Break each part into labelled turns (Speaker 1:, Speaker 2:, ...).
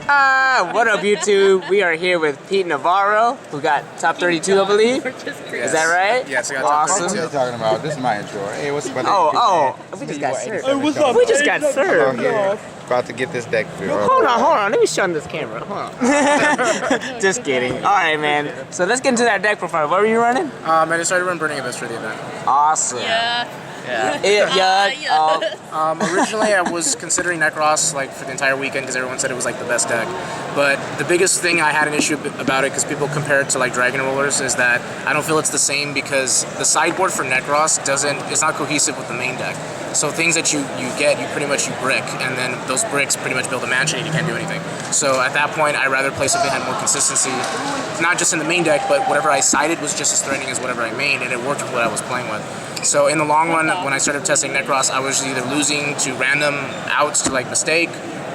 Speaker 1: What up, YouTube? We are here with Pete Navarro, who got top 32, I believe. Is that right?
Speaker 2: Yes, I got top 32.
Speaker 3: What are you talking about? This is my intro. Hey, what's up?
Speaker 1: We just got served. We just got served.
Speaker 3: About to get this deck filled.
Speaker 1: Hold on. Let me show him this camera. Hold on. Just kidding. All right, man. So let's get into that deck profile. What were you running?
Speaker 2: I decided to run Burning Abyss for the event.
Speaker 1: Awesome.
Speaker 2: Originally, I was considering Necros like for the entire weekend because everyone said it was like the best deck. But the biggest thing I had an issue about it, because people compare it to like Dragon Rollers, is that I don't feel it's the same because the sideboard for Necros it's not cohesive with the main deck. So things that you pretty much brick, and then those bricks pretty much build a mansion and you can't do anything. So at that point, I'd rather play something that had more consistency, not just in the main deck, but whatever I sided was just as threatening as whatever I mained, and it worked with what I was playing with. So in the long run, when I started testing Necros, I was either losing to random outs to like Mistake,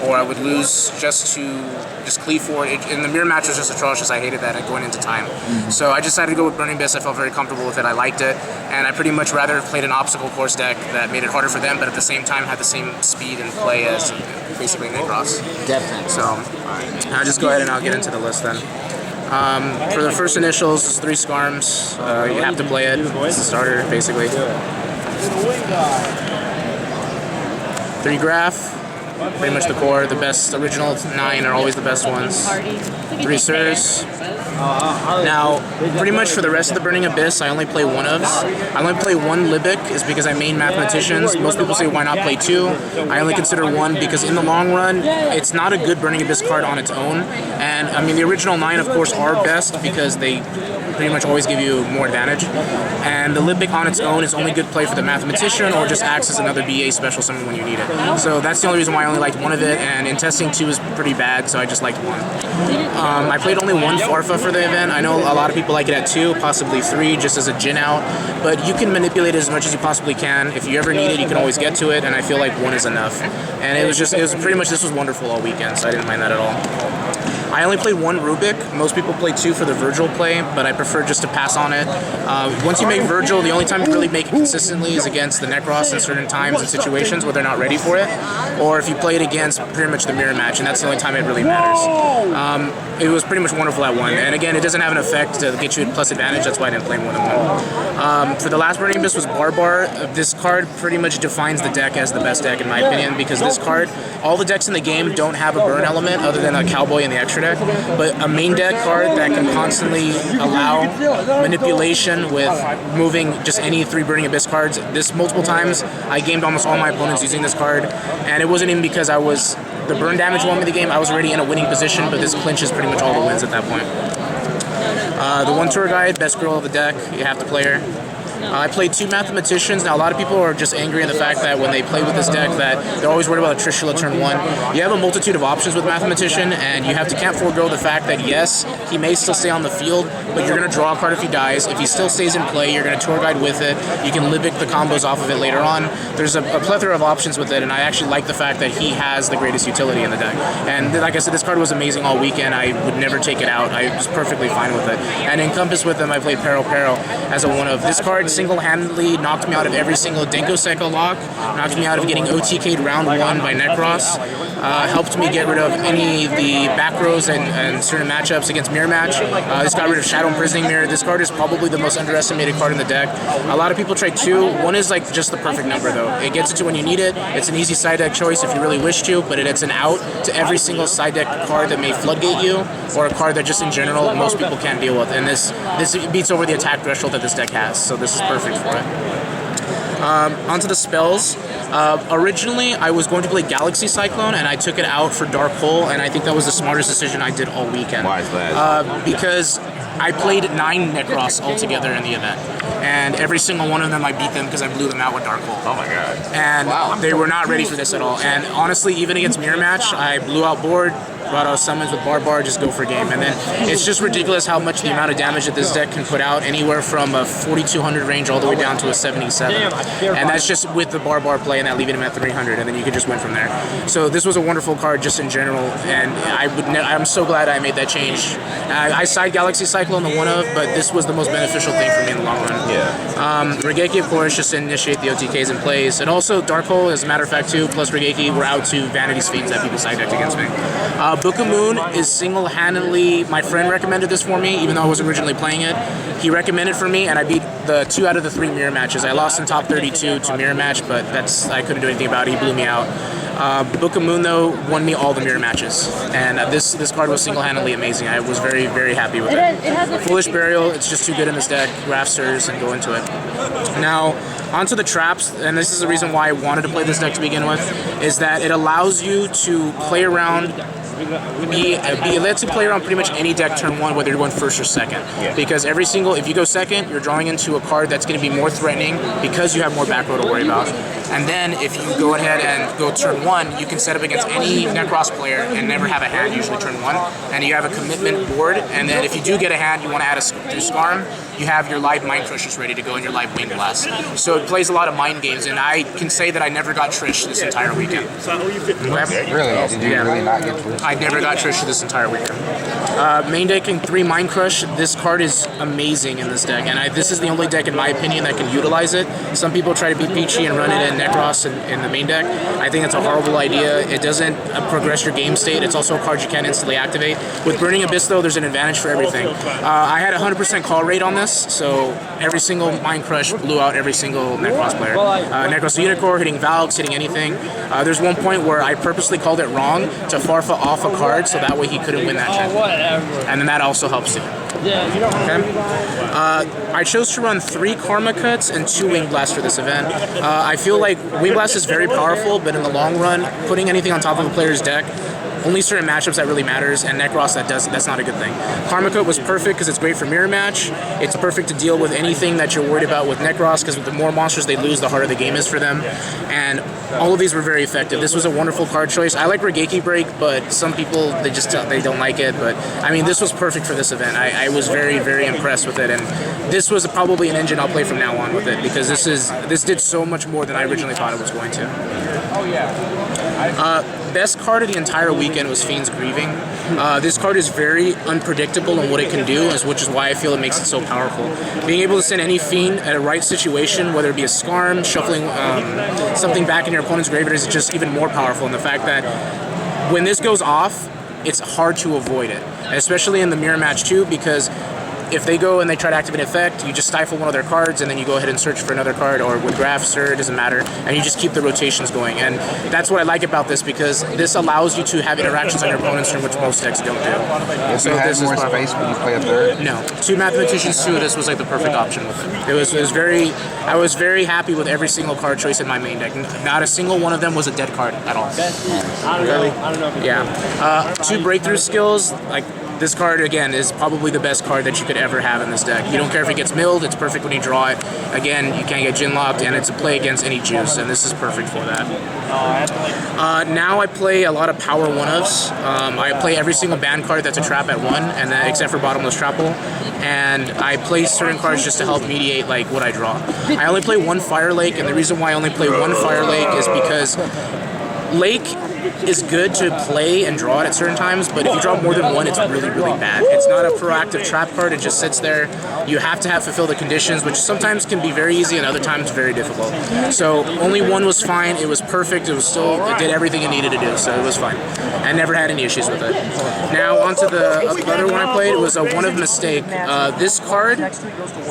Speaker 2: or I would lose just to cleave forward. And the mirror match was just atrocious. I hated that going into time. So I decided to go with Burning Abyss. I felt very comfortable with it. I liked it. And I pretty much rather played an obstacle course deck that made it harder for them, but at the same time had the same speed and play as basically Necros.
Speaker 1: Definitely.
Speaker 2: So I'll just go ahead and I'll get into the list then. For the first initials, it's 3 Skarms. You have to play it. It's the starter, basically. 3 Graph. Pretty much the core. The best original 9 are always the best ones. 3 Sirs. Now, pretty much for the rest of the Burning Abyss, I only play one-ofs. I only play 1 Libic is because I main Mathematicians. Most people say why not play 2. I only consider 1 because in the long run, it's not a good Burning Abyss card on its own. And I mean, the original 9, of course, are best because they pretty much always give you more advantage. And the Libic on its own is only good play for the Mathematician or just acts as another BA special summon when you need it. So that's the only reason why I only liked 1 of it, and in testing 2 is pretty bad, so I just liked 1. I played only 1 Farfa for the event. I know a lot of people like it at 2, possibly 3, just as a Jin out, but you can manipulate it as much as you possibly can. If you ever need it, you can always get to it, and I feel like 1 is enough. And it was pretty much, this was wonderful all weekend, so I didn't mind that at all. I only played 1 Rubik. Most people play 2 for the Virgil play, but I prefer just to pass on it. Once you make Virgil, the only time you really make it consistently is against the Necros in certain times and situations where they're not ready for it, or if you play it against pretty much the mirror match, and that's the only time it really matters. It was pretty much wonderful at 1, and again, it doesn't have an effect to get you a plus advantage, that's why I didn't play more than 1. For the last Burning Abyss was Barbar. This card pretty much defines the deck as the best deck in my opinion, because this card, all the decks in the game don't have a burn element other than a Cowboy in the extra deck, but a main deck card that can constantly allow manipulation with moving just any 3 Burning Abyss cards. This multiple times, I gamed almost all my opponents using this card, and it wasn't even because the burn damage won me the game. I was already in a winning position, but this clinches pretty much all the wins at that point. The 1 Tour Guide, best girl of the deck, you have to play her. I played 2 Mathematicians. Now, a lot of people are just angry at the fact that when they play with this deck that they're always worried about a Trishula turn 1. You have a multitude of options with Mathematician, and you can't forego the fact that, yes, he may still stay on the field, but you're going to draw a card if he dies. If he still stays in play, you're going to Tour Guide with it. You can Libic the combos off of it later on. There's a plethora of options with it, and I actually like the fact that he has the greatest utility in the deck. And like I said, this card was amazing all weekend. I would never take it out. I was perfectly fine with it. And in Compass with him, I played Peril as a 1-of. This card single-handedly knocked me out of every single Denko Cycle lock, knocked me out of getting OTK'd round 1 by Necros, helped me get rid of any of the back rows and certain matchups against Mirror Match. This got rid of Shadow Imprisoning Mirror. This card is probably the most underestimated card in the deck. A lot of people try 2. 1 is like just the perfect number though. It gets it to when you need it. It's an easy side deck choice if you really wish to, but it's an out to every single side deck card that may floodgate you, or a card that just in general most people can't deal with. And this beats over the attack threshold that this deck has, so this is perfect for it. Onto the spells. Originally, I was going to play Galaxy Cyclone, and I took it out for Dark Hole, and I think that was the smartest decision I did all weekend.
Speaker 3: Why is that?
Speaker 1: Because I played 9 Necros altogether in the event, and every single one of them I beat them because I blew them out with Dark Hole.
Speaker 3: Oh my god.
Speaker 1: And they were not ready for this at all. And honestly, even against Mirror Match, I blew out board, brought out summons with Barbar, just go for game. And then it's just ridiculous how much the amount of damage that this deck can put out, anywhere from a 4200 range all the way down to a 77. And that's just with the Barbar play and that leaving him at 300, and then you can just win from there. So this was a wonderful card just in general, and I'm so glad I made that change. I side Galaxy Cycle on the 1-of, but this was the most beneficial thing for me in the long run.
Speaker 3: Yeah.
Speaker 1: Regeki, of course, just to initiate the OTKs in plays, and also Dark Hole, as a matter of fact, too, plus Regeki were out to Vanity's Fiends that people side decked against me.
Speaker 2: Book of Moon is single-handedly, my friend recommended this for me, even though I was originally playing it. He recommended for me, and I beat the 2 out of the 3 mirror matches. I lost in top 32 to mirror match, but I couldn't do anything about it. He blew me out. Book of Moon, though, won me all the mirror matches, and this card was single-handedly amazing. I was very, very happy with it. Foolish Burial, it's just too good in this deck. Graph Sirs, and go into it. Now, onto the traps, and this is the reason why I wanted to play this deck to begin with, is that it allows you to play around, it lets you play around pretty much any deck turn 1, whether you're going first or second. Because if you go second, you're drawing into a card that's going to be more threatening because you have more back row to worry about. And then if you go ahead and go turn 1, you can set up against any Necros player and never have a hand, usually turn 1. And you have a commitment board, and then if you do get a hand, you want to add through Scarm, you have your live Mind Crushers ready to go and your live Wind Blast. So it plays a lot of mind games, and I can say that I never got Trish this entire weekend.
Speaker 3: Really? Did you really not get Trish?
Speaker 2: I never got Trish this entire weekend. Main decking 3 Mind Crush. This card is amazing in this deck, and this is the only deck, in my opinion, that can utilize it. Some people try to be peachy and run it in Necros in the main deck. I think it's a horrible idea. It doesn't progress your game state. It's also a card you can't instantly activate. With Burning Abyss, though, there's an advantage for everything. I had a 100% call rate on this, so every single Mind Crush blew out every single Necros player. Necros Unicorn, hitting Valks, hitting anything. There's one point where I purposely called it wrong to Farfa off a card, so that way he couldn't win that turn. And then that also helps too. Okay. I chose to run 3 Karma Cuts and 2 Wing Blasts for this event. I feel like Wing Blast is very powerful, but in the long run, putting anything on top of a player's deck, only certain matchups that really matters, and Necros that's not a good thing. Karma Cut was perfect because it's great for mirror match. It's perfect to deal with anything that you're worried about with Necros, because the more monsters they lose, the harder the game is for them. And all of these were very effective. This was a wonderful card choice. I like Regeki Break, but some people they don't like it. But I mean, this was perfect for this event. I was very, very impressed with it, and this was probably an engine I'll play from now on with it, because this did so much more than I originally thought it was going to. Best card of the entire weekend was Fiend's Grieving. This card is very unpredictable in what it can do, which is why I feel it makes it so powerful. Being able to send any Fiend at a right situation, whether it be a Scarm, shuffling something back in your opponent's graveyard, is just even more powerful. And the fact that when this goes off, it's hard to avoid it, especially in the mirror match too, because if they go and they try to activate an effect, you just stifle one of their cards, and then you go ahead and search for another card, or with Graph Sir, it doesn't matter, and you just keep the rotations going. And that's what I like about this, because this allows you to have interactions on your opponent's turn, which most decks don't do.
Speaker 3: If you had more space when you play a third?
Speaker 2: No. 2 Mathematicians 2 of this was like the perfect option with it. I was very happy with every single card choice in my main deck. Not a single one of them was a dead card at all.
Speaker 4: I don't know.
Speaker 2: Yeah. 2 Breakthrough Skills, like, this card, again, is probably the best card that you could ever have in this deck. You don't care if it gets milled, it's perfect when you draw it. Again, you can't get Gin Locked, and it's a play against any juice, and this is perfect for that. Now I play a lot of power 1-ofs. I play every single ban card that's a trap at 1, and then, except for Bottomless Trapple. And I play certain cards just to help mediate like what I draw. I only play 1 Fire Lake, and the reason why I only play 1 Fire Lake is because Lake is good to play and draw it at certain times, but if you draw more than 1, it's really, really bad. It's not a proactive trap card, it just sits there. You have to fulfill the conditions, which sometimes can be very easy and other times very difficult. So only 1 was fine, it was perfect, it did everything it needed to do, so it was fine. I never had any issues with it. Now onto the other one I played, it was a 1 of Mistake. This card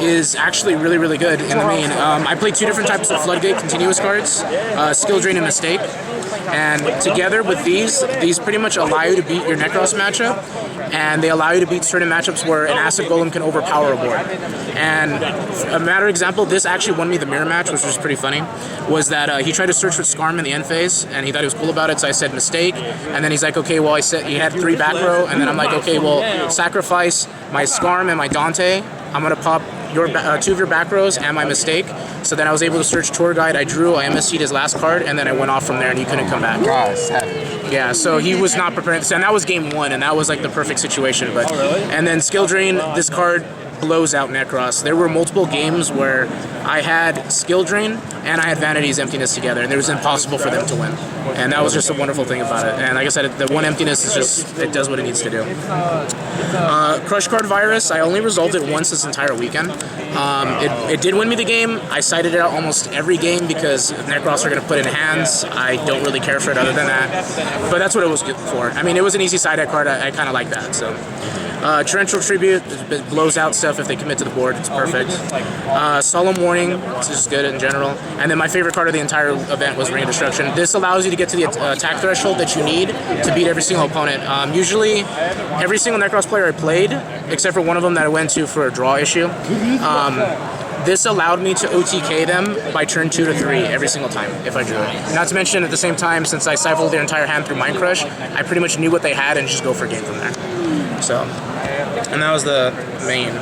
Speaker 2: is actually really, really good in the main. I played 2 different types of Floodgate continuous cards, Skill Drain and Mistake. And together with these pretty much allow you to beat your Necros matchup, and they allow you to beat certain matchups where an Acid Golem can overpower a board. And a matter of example, this actually won me the mirror match, which was pretty funny, was that he tried to search for Scarm in the end phase, and he thought he was cool about it, so I said Mistake, and then he's like, okay, well, he had 3 back row, and then I'm like, okay, well, sacrifice my Scarm and my Dante, I'm going to pop 2 of your back rows and my Mistake. So then I was able to search Tour Guide, I drew, I MSC'd his last card, and then I went off from there and he couldn't come back. Yeah, so he was not prepared, and that was game 1, and that was like the perfect situation. But and then Skill Drain, this card blows out Necros. There were multiple games where I had Skill Drain and I had Vanity's Emptiness together, and it was impossible for them to win. And that was just a wonderful thing about it. And like I said, the one Emptiness is just, it does what it needs to do. Crush Card Virus, I only resolved it once this entire weekend. It did win me the game. I cited it out almost every game because if Necros are going to put in hands, I don't really care for it other than that. But that's what it was good for. I mean, it was an easy side deck card. I kind of like that. So, Torrential Tribute, it blows out stuff if they commit to the board. It's perfect. Solemn Warning, it's just good in general. And then my favorite card of the entire event was Ring of Destruction. This allows you to get to the attack threshold that you need to beat every single opponent. Usually, every single Necros player I played, except for one of them that I went to for a draw issue, this allowed me to OTK them by turn 2 to 3 every single time if I drew it. Not to mention, at the same time, since I siphoned their entire hand through Mind Crush, I pretty much knew what they had and just go for game from there. So, and that was the main.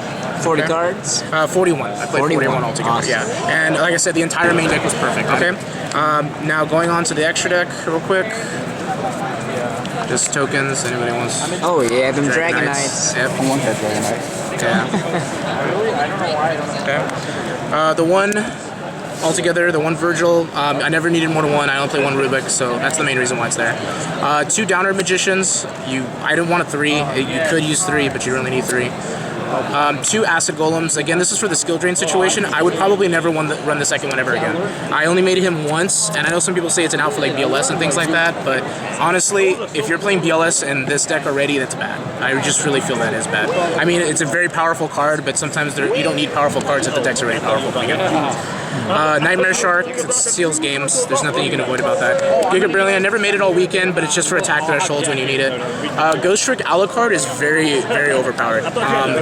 Speaker 5: 40 cards?
Speaker 2: 41. I played 41 altogether. Awesome. Yeah. And like I said, the entire main deck was perfect. Okay. Now going on to the extra deck real quick. Just tokens. Anybody wants?
Speaker 5: Oh yeah, them Dragon Knights.
Speaker 2: Yep.
Speaker 3: I want that Dragon Knight.
Speaker 2: Okay. The one altogether, the one Virgil, I never needed more than one. I only play one Rubik, so that's the main reason why it's there. 2 Downer Magicians. I didn't want a 3. You could use 3, but you really need 3. 2 Acid Golems. Again, this is for the skill drain situation. I would probably never run the second one ever again. I only made him once, and I know some people say it's an out for like BLS and things like that, but honestly, if you're playing BLS in this deck already, that's bad. I just really feel that is bad. I mean, it's a very powerful card, but sometimes you don't need powerful cards if the deck's already powerful. Nightmare Shark, it seals games. There's nothing you can avoid about that. Giga Brilliant, I never made it all weekend, but it's just for attack thresholds when you need it. Ghost Trick Alucard is very, very overpowered.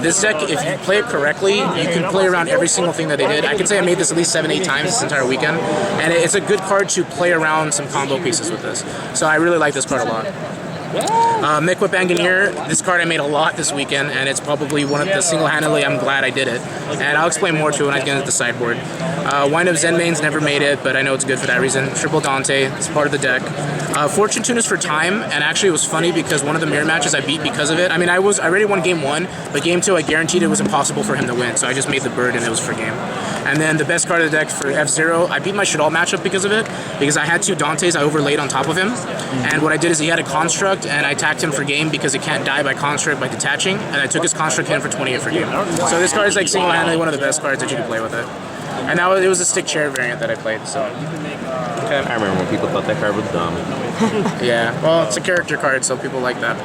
Speaker 2: This deck, if you play it correctly, you can play around every single thing that they did. I can say I made this at least 7-8 times this entire weekend, and it's a good card to play around some combo pieces with this. So I really like this card a lot. Mech Whip Engineer, this card I made a lot this weekend, and it's probably one of the single-handedly I'm glad I did it. And I'll explain more to it when I get into the sideboard. Wind Up Zenmane's never made it, but I know it's good for that reason. Triple Dante, it's part of the deck. Fortune Tune is for time, and actually it was funny because one of the mirror matches I beat because of it. I mean, I already won game 1, but game 2 I guaranteed it was impossible for him to win, so I just made the bird and it was for game. And then the best card of the deck for F-Zero, I beat my Shadal matchup because of it, because I had 2 Dantes I overlaid on top of him, and what I did is he had a Construct, and I attacked him for game because it can't die by Construct by detaching, and I took his Construct hit him for 28 for game. So this card is like single-handedly one of the best cards that you can play with it. And now it was a stick chair variant that I played, so. Okay.
Speaker 6: I remember when people thought that card was dumb.
Speaker 2: Yeah, well, it's a character card, so people like that.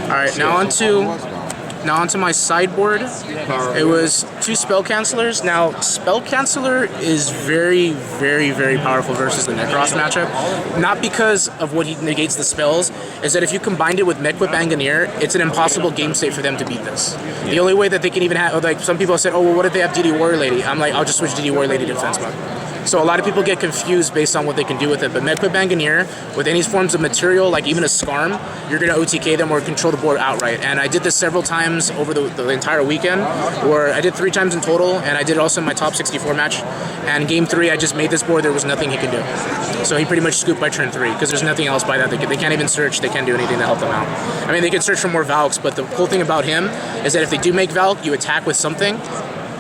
Speaker 2: Alright, now onto my sideboard. It was 2 Spell Cancelers. Now, Spell Canceller is very, very, very powerful versus the Necros matchup. Not because of what he negates the spells, is that if you combined it with Mech Whip Engineer, it's an impossible game state for them to beat this. The only way that they can even have, like some people have said, oh, well, what if they have DD Warrior Lady? I'm like, I'll just switch DD Warrior Lady to Defense Mode. So a lot of people get confused based on what they can do with it, but Mech Whip Engineer, with any forms of material, like even a Scarm, you're going to OTK them or control the board outright. And I did this several times over the entire weekend, where I did 3 times in total, and I did it also in my top 64 match. And game 3, I just made this board, there was nothing he could do. So he pretty much scooped by turn 3, because there's nothing else by that. They can't even search, they can't do anything to help them out. I mean, they can search for more Valks, but the cool thing about him is that if they do make Valk, you attack with something.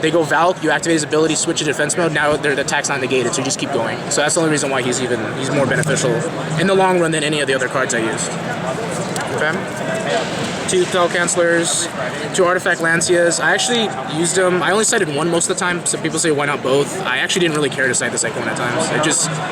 Speaker 2: They go Valk, you activate his ability, switch to defense mode, now the attack's not negated, so you just keep going. So that's the only reason why he's more beneficial in the long run than any of the other cards I used. Okay. 2 Spell Cancelers, 2 Artifact Lancias. I actually used them, I only cited one most of the time, so people say why not both. I actually didn't really care to cite the second one at times.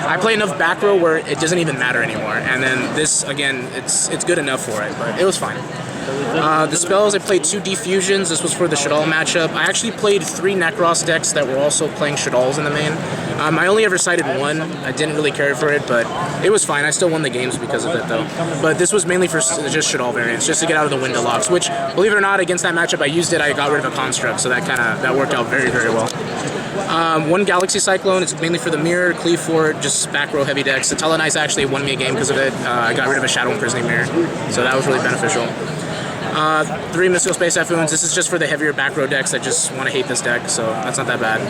Speaker 2: I play enough back row where it doesn't even matter anymore. And then this, again, it's good enough for it, but it was fine. The spells, I played 2 Defusions. This was for the Shadal matchup. I actually played 3 Necros decks that were also playing Shadals in the main. I only ever cited one. I didn't really care for it, but it was fine. I still won the games because of it, though. But this was mainly for just Shadal variants, just to get out of the window locks, which, believe it or not, against that matchup I used it, I got rid of a Construct, so that worked out very, very well. 1 Galaxy Cyclone, it's mainly for the Mirror, Cleave Fort, just back row heavy decks. The Telenice actually won me a game because of it. I got rid of a Shadow Imprisoning Mirror, so that was really beneficial. 3 Mystical Space Typhoons. This is just for the heavier back row decks that just want to hate this deck, so that's not that bad.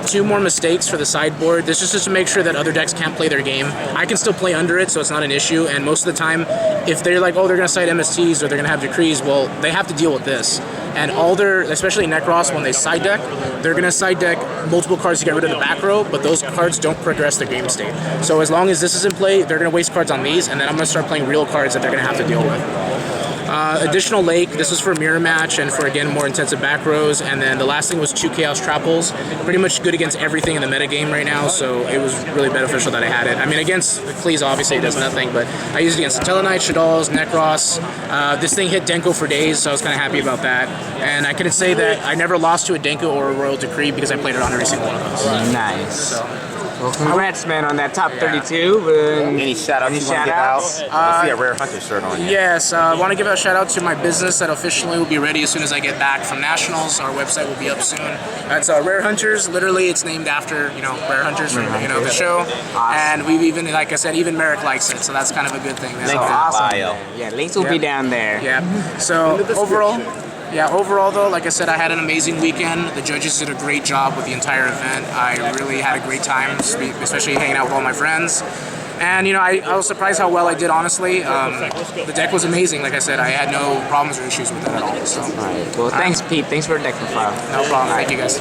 Speaker 1: 2 more mistakes for the sideboard. This is just to make sure that other decks can't play their game. I can still play under it, so it's not an issue. And most of the time, if they're like, oh, they're going to side MSTs or they're going to have decrees, well, they have to deal with this. And all their, especially Necros, when they side deck, they're going to side deck multiple cards to get rid of the back row, but those cards don't progress their game state. So as long as this is in play, they're going to waste cards on these, and then I'm going to start playing real cards that they're going to have to deal with. Additional Lake, this is for mirror match and for, again, more intensive back rows. And then the last thing was 2 Chaos Trap Holes. Pretty much good against everything in the meta game right now, so it was really beneficial that I had it. I mean, against the Cleese, obviously, it does nothing, but I used it against Tellarknight, Shaddolls, Necros. This thing hit Denko for days, so I was kind of happy about that. And I can say that I never lost to a Denko or a Royal Decree because I played it on every single one of those.
Speaker 5: Nice.
Speaker 1: So.
Speaker 5: Well, congrats, man, on that top 32.
Speaker 2: Any shout-outs you want to give out? I see a Rare Hunter shirt on you.
Speaker 1: Yes, I want to give a shout-out to my business that officially will be ready as soon as I get back from Nationals. Our website will be up soon. It's Rare Hunters. Literally, it's named after, Rare Hunters from, the show.
Speaker 5: Awesome.
Speaker 1: And we've even, like I said, even Merrick likes it, so that's kind of a good thing.
Speaker 5: So awesome. Yeah, links will be down there.
Speaker 1: Yeah. So, overall though, like I said, I had an amazing weekend. The judges did a great job with the entire event. I really had a great time, especially hanging out with all my friends. And, I was surprised how well I did, honestly. The deck was amazing, like I said. I had no problems or issues with it at all. So.
Speaker 5: All right. Well, thanks, Pete. Thanks for the deck profile.
Speaker 1: No problem. Thank you, guys.